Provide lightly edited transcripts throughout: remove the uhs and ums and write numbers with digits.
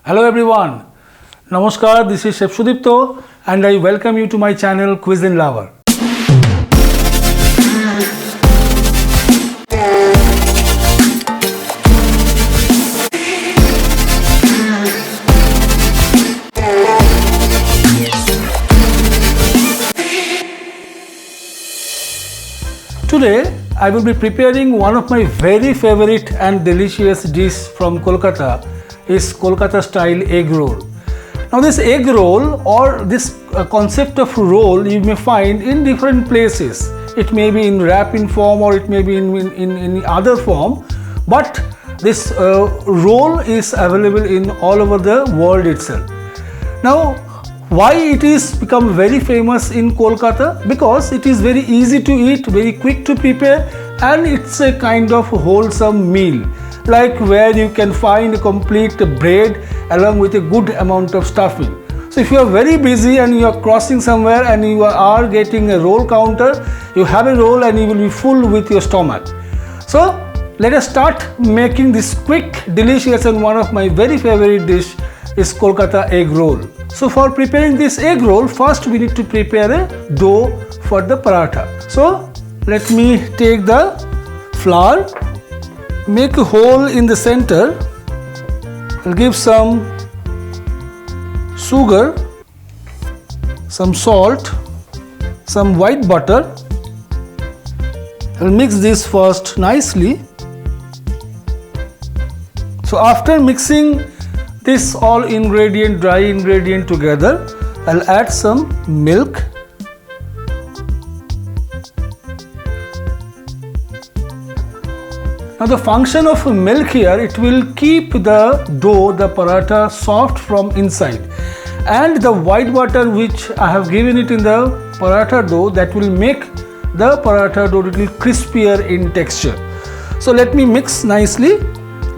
Hello everyone, Namaskar, this is Chef Sudipta and I welcome you to my channel Cuisine Lover. Today I will be preparing one of my very favorite and delicious dish from Kolkata. Is Kolkata-style egg roll. Now this egg roll or this concept of roll you may find in different places. It may be in wrap in form or it may be in other form, but this roll is available in all over the world itself. Now why it is become very famous in Kolkata? Because it is very easy to eat, very quick to prepare, and it's a kind of wholesome meal, like where you can find a complete bread along with a good amount of stuffing. So if you are very busy and you are crossing somewhere and you are getting a roll counter, you have a roll and you will be full with your stomach. So let us start making this quick, delicious and one of my very favorite dish is Kolkata egg roll. So for preparing this egg roll, first we need to prepare a dough for the paratha. So let me take the flour, make a hole in the center. I'll give some sugar, some salt, some white butter. I'll mix this first nicely. So after mixing this all dry ingredient together, I'll add some milk. Now the function of milk here, it will keep the dough, the paratha soft from inside, and the white butter which I have given it in the paratha dough, that will make the paratha dough a little crispier in texture. So let me mix nicely,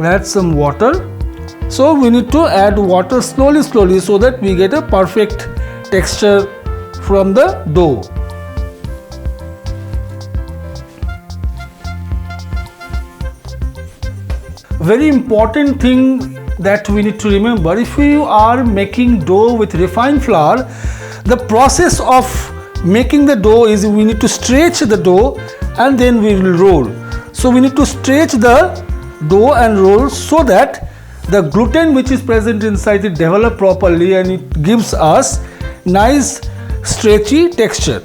add some water. So we need to add water slowly so that we get a perfect texture from the dough. Very important thing that we need to remember, if you are making dough with refined flour, the process of making the dough is we need to stretch the dough and then we will roll. So we need to stretch the dough and roll so that the gluten which is present inside it develop properly and it gives us nice stretchy texture.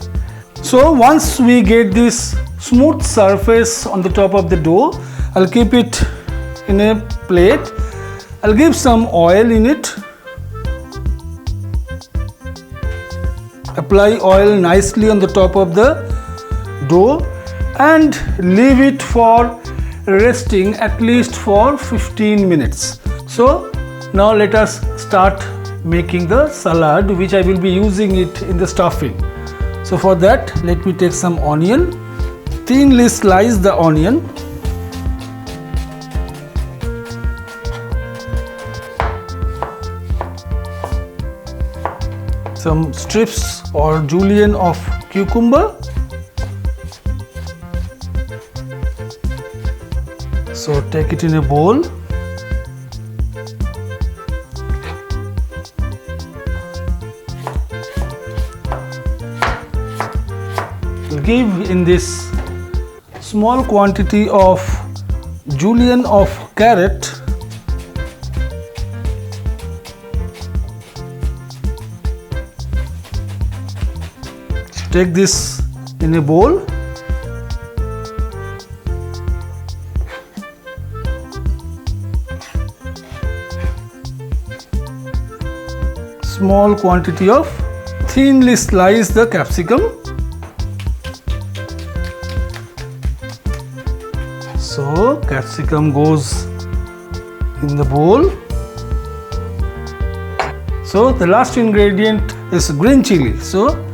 So once we get this smooth surface on the top of the dough, I'll keep it in a plate. I'll give some oil in it. Apply oil nicely on the top of the dough and leave it for resting at least for 15 minutes. So now let us start making the salad which I will be using it in the stuffing. So for that, let me take some onion, thinly slice the onion. Some strips or julienne of cucumber. So take it in a bowl. Give in this small quantity of julienne of carrot. Take this in a bowl. Small quantity of thinly slice the capsicum. So capsicum goes in the bowl. So the last ingredient is green chili. So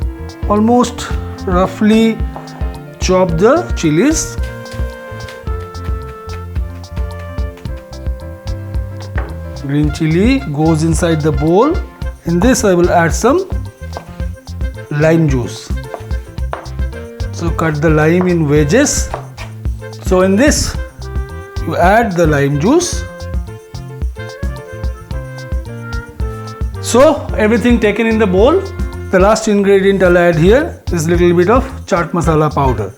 almost roughly chop the chilies. Green chili goes inside the bowl. In this I will add some lime juice. So cut the lime in wedges. So in this you add the lime juice. So everything taken in the bowl. The last ingredient I'll add here is little bit of chaat masala powder.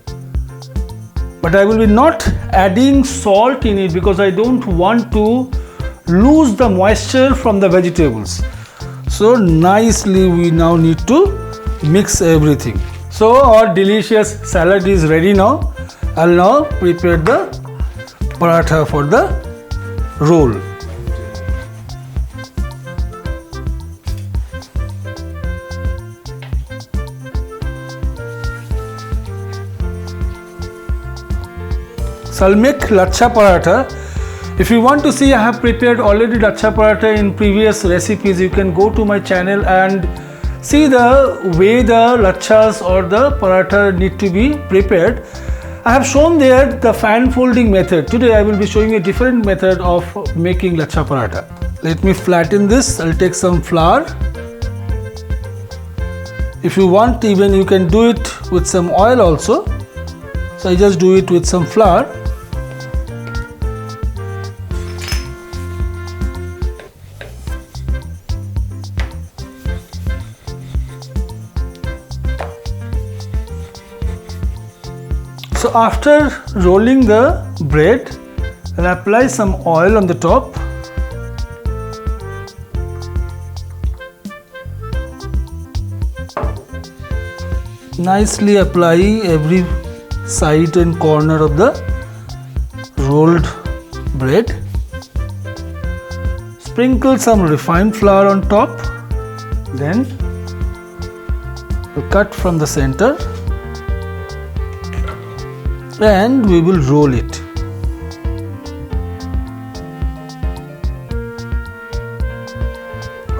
But I will be not adding salt in it because I don't want to lose the moisture from the vegetables. So nicely we now need to mix everything. So our delicious salad is ready now. I'll now prepare the paratha for the roll. So I'll make lachha paratha. If you want to see, I have prepared already lachha paratha in previous recipes. You can go to my channel and see the way the lachhas or the paratha need to be prepared. I have shown there the fan folding method. Today I will be showing a different method of making lachha paratha. Let me flatten this. I'll take some flour. If you want, even you can do it with some oil also. So I just do it with some flour. So after rolling the bread, I'll apply some oil on the top. Nicely apply every side and corner of the rolled bread. Sprinkle some refined flour on top. Then cut from the center. And we will roll it.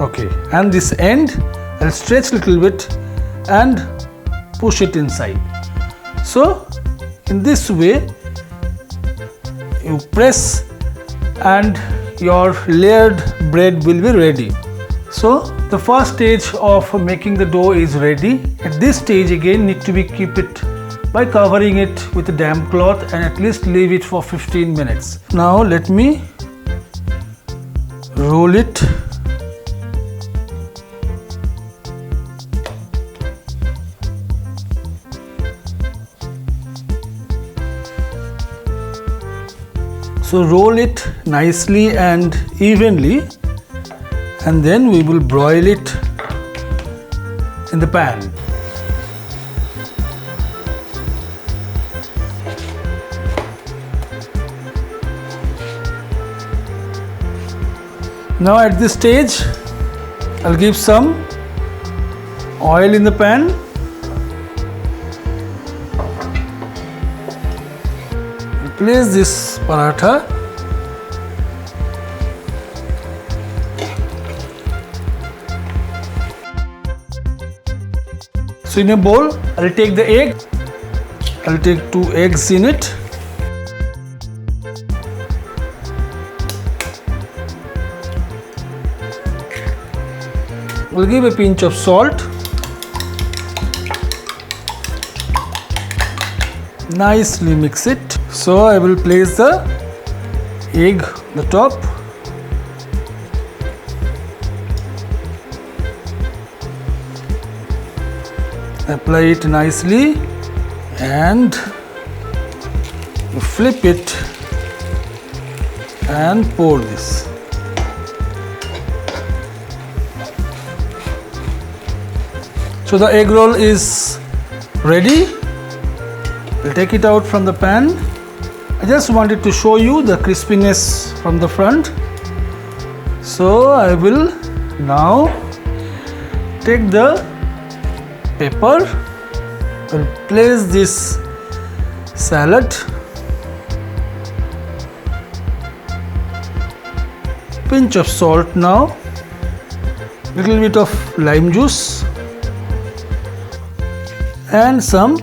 Okay, and this end I'll stretch little bit and push it inside. So in this way you press and your layered bread will be ready. So the first stage of making the dough is ready. At this stage again need to be keep it by covering it with a damp cloth and at least leave it for 15 minutes. Now let me roll it. So roll it nicely and evenly, and then we will broil it in the pan. Now at this stage, I'll give some oil in the pan. Place this paratha. So in a bowl, I'll take the egg. I'll take 2 eggs in it. We'll give a pinch of salt. Nicely mix it. So I will place the egg on the top. Apply it nicely and flip it and pour this. So the egg roll is ready. We'll take it out from the pan. I just wanted to show you the crispiness from the front. So I will now take the pepper. I'll place this salad. Pinch of salt now. Little bit of lime juice. And some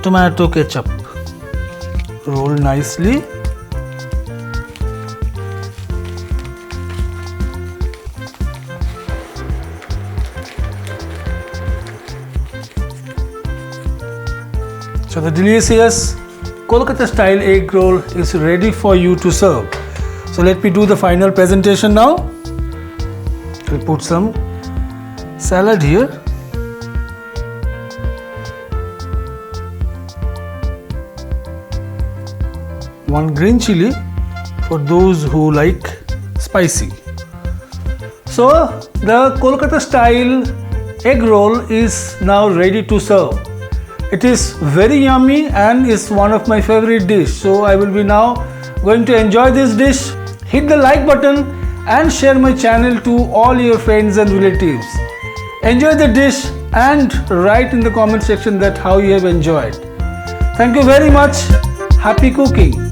tomato ketchup. Roll nicely. So the delicious Kolkata-style egg roll is ready for you to serve. So let me do the final presentation now. We'll put some salad here. One green chili for those who like spicy. So the Kolkata style egg roll is now ready to serve. It is very yummy and is one of my favorite dish. So I will be now going to enjoy this dish. Hit the like button and share my channel to all your friends and relatives. Enjoy the dish and write in the comment section that how you have enjoyed. Thank you very much. Happy cooking.